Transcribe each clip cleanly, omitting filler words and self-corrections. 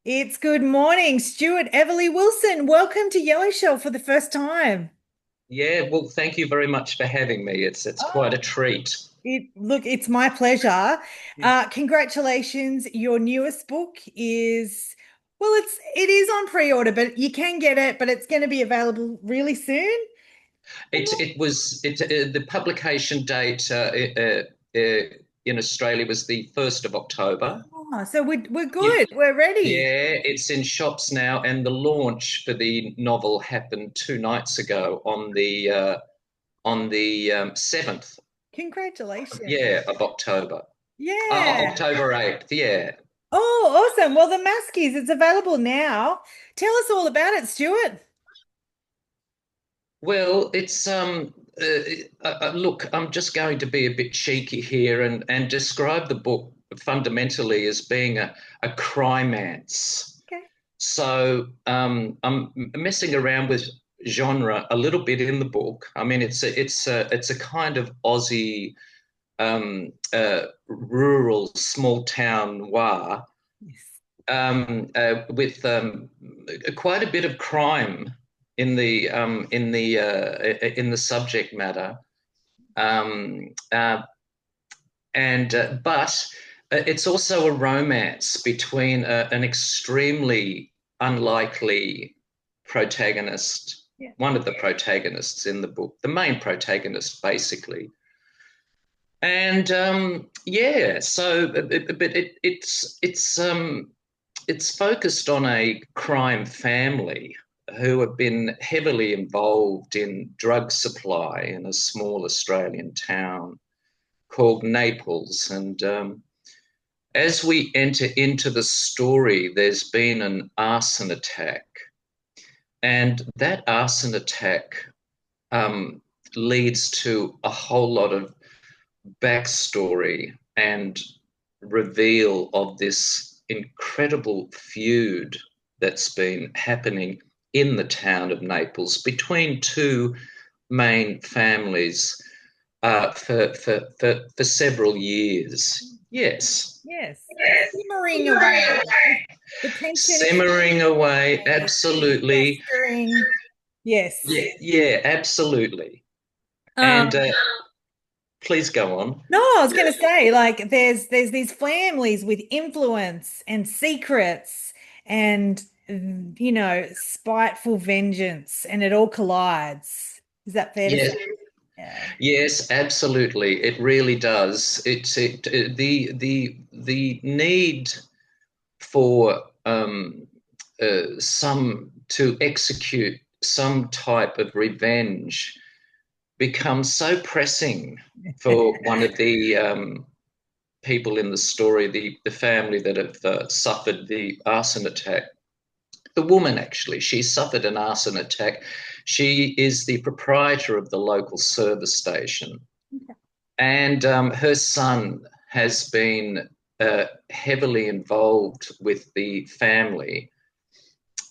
It's good morning, Stuart Everly-Wilson. Welcome to Yellow Shell for the first time. Yeah, well, thank you very much for having me. It's quite Oh, a treat. it's my pleasure. Congratulations. Your newest book is, well, it is on pre-order, but you can get it, but it's going to be available really soon. The publication date in Australia was the 1st of October. Oh, so we're Yeah, good. We're ready. yeah, it's in shops now, and the launch for the novel happened 2 nights ago on the 7th, Congratulations. yeah, of October. Yeah. October 8th, yeah. Oh, awesome. Well, the Maskeys, it's available now. Tell us all about it, Stuart. Well, it's look, I'm just going to be a bit cheeky here and describe the book fundamentally as being a crimance. Okay. I'm messing around with genre a little bit in the book. I mean, it's a kind of Aussie rural small town noir Yes. with quite a bit of crime in the subject matter, um, uh, and but it's also a romance between an extremely unlikely protagonist, Yeah. one of the protagonists in the book, the main protagonist, basically. And yeah, so but it's focused on a crime family who have been heavily involved in drug supply in a small Australian town called Naples. And as we enter into the story, there's been an arson attack, and that arson attack um, leads to a whole lot of backstory and reveal of this incredible feud that's been happening in the town of Naples between two main families for several years. Yes. Yes. Simmering away. The tension is Simmering simmering away, away. It's absolutely. festering. Yes. Yeah, yeah, absolutely. And Um, please go on. no, I was going to say, like, there's these families with influence and secrets and spiteful vengeance, and it all collides. Is that fair to say? Yes, Yeah. yes, absolutely. It really does. The need for some to execute some type of revenge becomes so pressing for one of the people in the story, the family that have suffered the arson attack. The woman, actually, she suffered an arson attack. She is the proprietor of the local service station, and her son has been heavily involved with the family,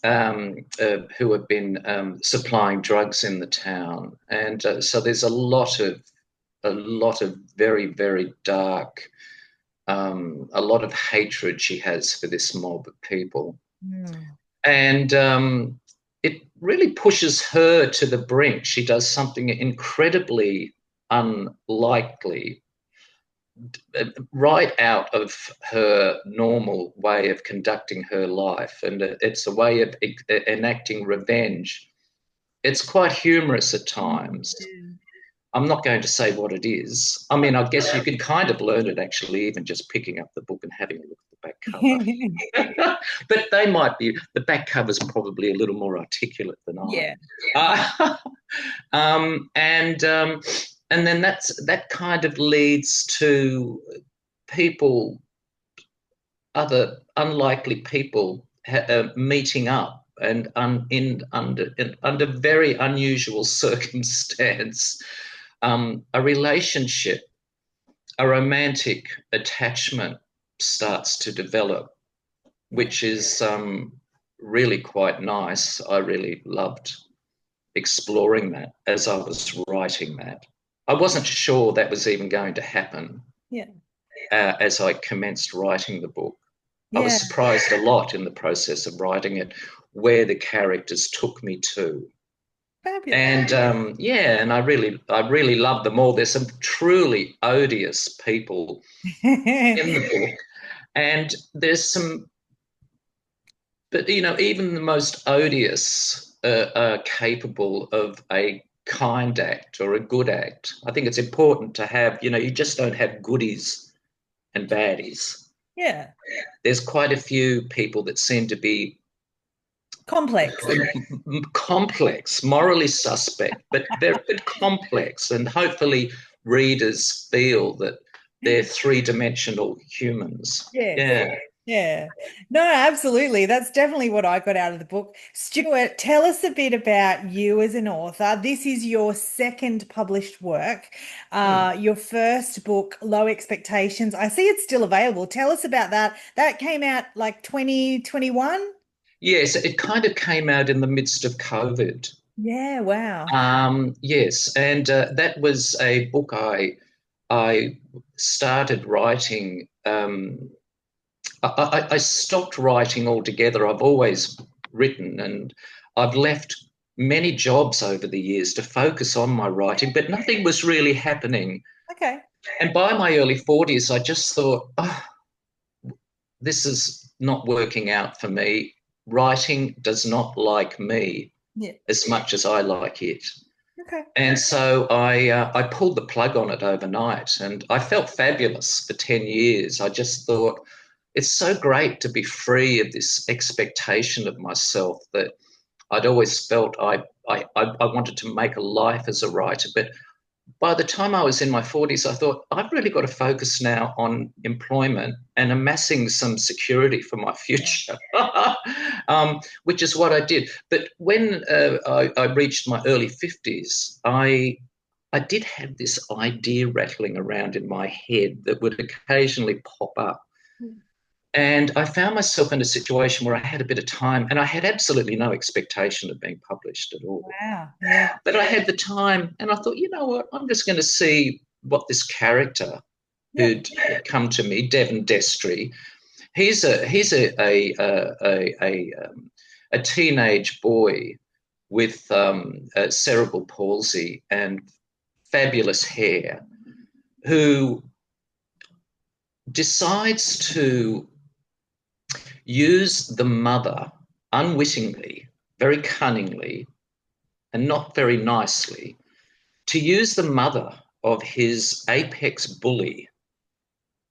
who have been supplying drugs in the town, and so there's a lot of very, very dark, a lot of hatred she has for this mob of people, Hmm. and it really pushes her to the brink. She does something incredibly unlikely, right out of her normal way of conducting her life. And it's a way of enacting revenge. It's quite humorous at times. I'm not going to say what it is. I mean, I guess you could kind of learn it actually, even just picking up the book and having a look at the back cover. But the back cover's probably a little more articulate than I Yeah. am. And then that kind of leads to people, other unlikely people, meeting up and under very unusual circumstance, a relationship, a romantic attachment starts to develop, Yeah. which is really quite nice. I really loved exploring that as I was writing that. I wasn't sure that was even going to happen Yeah. as I commenced writing the book. I was Yeah. surprised a lot in the process of writing it where the characters took me to. Fabulous. And yeah, and I really love them all. There's some truly odious people in the book, and there's some, but even the most odious are capable of a kind act or a good act. I think it's important to have, you just don't have goodies and baddies. Yeah. There's quite a few people that seem to be Complex. complex, morally suspect, but they're a bit complex, and hopefully readers feel that they're three-dimensional humans. Yes. Yeah. Yeah. No, absolutely. That's definitely what I got out of the book. Stuart, tell us a bit about you as an author. This is your second published work. Hmm. Your first book, Low Expectations. I see it's still available. Tell us about that. That came out like 2021? Yes, it kind of came out in the midst of COVID. Yeah, wow. Yes, and that was a book I started writing. I stopped writing altogether. I've always written, and I've left many jobs over the years to focus on my writing, but nothing was really happening. Okay. And by my early 40s, I just thought, oh, this is not working out for me. Writing does not like me Yeah. as much as I like it. Okay. And so I pulled the plug on it overnight, and I felt fabulous for 10 years. I just thought it's so great to be free of this expectation of myself that I'd always felt I wanted to make a life as a writer. But by the time I was in my 40s, I thought, I've really got to focus now on employment and amassing some security for my Yeah. future, which is what I did. But when I reached my early 50s, I did have this idea rattling around in my head that would occasionally pop up. And I found myself in a situation where I had a bit of time and I had absolutely no expectation of being published at all. Wow. Yeah. But I had the time and I thought, you know what, I'm just going to see what this character Yeah. who'd come to me, Devon Destry, he's a teenage boy with cerebral palsy and fabulous hair who decides to use the mother unwittingly, very cunningly, and not very nicely, to use the mother of his apex bully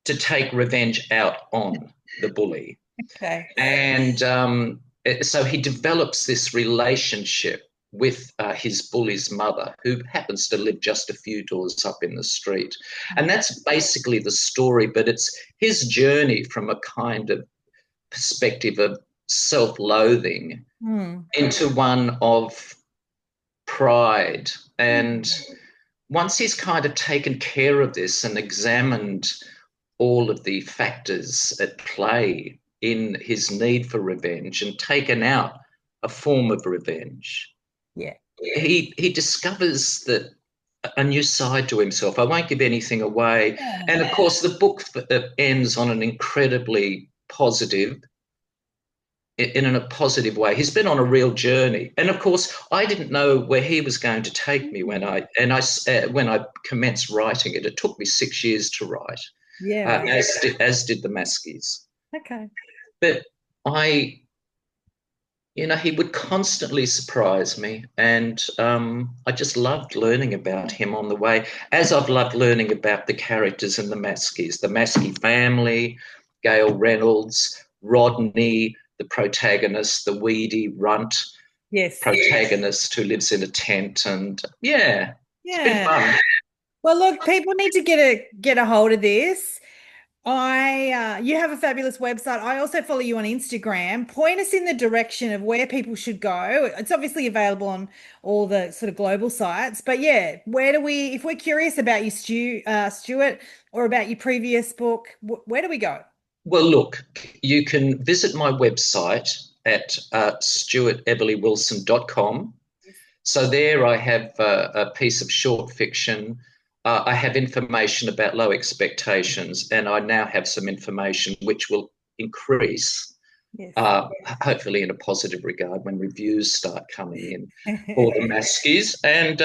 to take revenge out on the bully. Okay. And so he develops this relationship with his bully's mother, who happens to live just a few doors up in the street. And that's basically the story, but it's his journey from a kind of perspective of self-loathing Hmm. into one of pride. And once he's kind of taken care of this and examined all of the factors at play in his need for revenge and taken out a form of revenge, Yeah. he discovers that a new side to himself. I won't give anything away. Yeah. And of course, the book ends on an incredibly positive, in a positive way. He's been on a real journey, and of course, I didn't know where he was going to take me when Mm. I commenced writing it. It took me 6 years to write, Yeah. Wow. as did the Maskeys. Okay. But I, he would constantly surprise me, and I just loved learning about him on the way, as I've loved learning about the characters in the Maskeys, the Maskey family, Gail Reynolds, Rodney, the protagonist, the weedy runt Yes. protagonist who lives in a tent, and yeah, it's been Yeah. fun. Well, look, people need to get a hold of this. You have a fabulous website. I also follow you on Instagram. Point us in the direction of where people should go. It's obviously available on all the sort of global sites, but yeah, if we're curious about you, Stuart, or about your previous book, where do we go? Well, look, you can visit my website at stuarteverlywilson.com. So there I have a piece of short fiction. I have information about low expectations, and I now have some information which will increase, Yes. hopefully in a positive regard when reviews start coming in for the Maskeys. And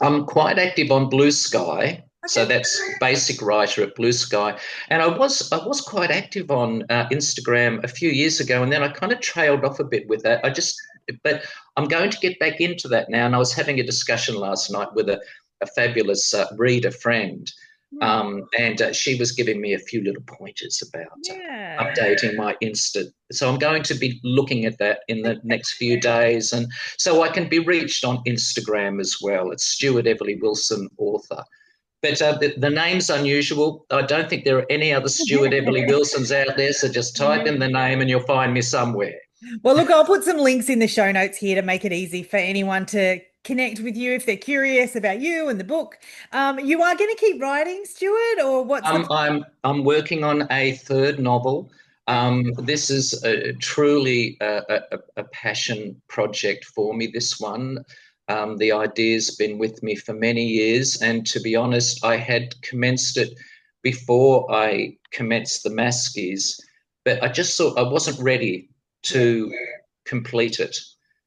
I'm quite active on Blue Sky. So Okay. that's basic writer at Blue Sky, and I was quite active on Instagram a few years ago, and then I kind of trailed off a bit with that. But I'm going to get back into that now. And I was having a discussion last night with a fabulous reader friend, Hmm. and she was giving me a few little pointers about Yeah. updating my Insta. So I'm going to be looking at that in the next few days, and so I can be reached on Instagram as well. It's Stuart Everly-Wilson, author. But the name's unusual. I don't think there are any other Stuart Everly-Wilsons out there. So just type in the name and you'll find me somewhere. Well, look, I'll put some links in the show notes here to make it easy for anyone to connect with you if they're curious about you and the book. You are going to keep writing, Stuart, or what's the I'm working on a third novel. plan? This is truly a passion project for me. This one, the idea's been with me for many years, and to be honest, I had commenced it before I commenced the Maskeys, but I just thought I wasn't ready Yeah. to complete it.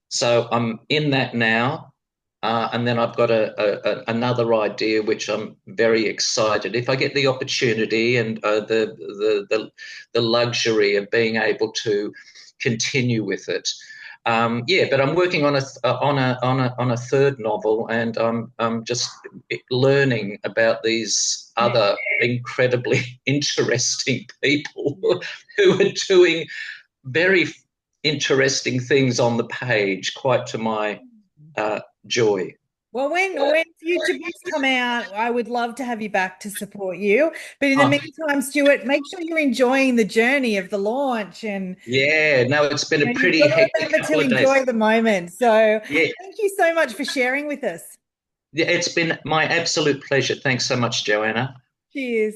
So I'm in that now. And then I've got another idea which I'm very excited. If I get the opportunity and the luxury of being able to continue with it, yeah. But I'm working on a third novel, and I'm just learning about these Yeah. other incredibly interesting people who are doing very interesting things on the page, quite to my joy. Well, when future books come out, I would love to have you back to support you. But in the Oh, meantime, Stuart, make sure you're enjoying the journey of the launch, and yeah, no, it's been a you've pretty got to hectic remember to couple of days. enjoy the moment. So Yeah, thank you so much for sharing with us. yeah, it's been my absolute pleasure. Thanks so much, Joanna. Cheers.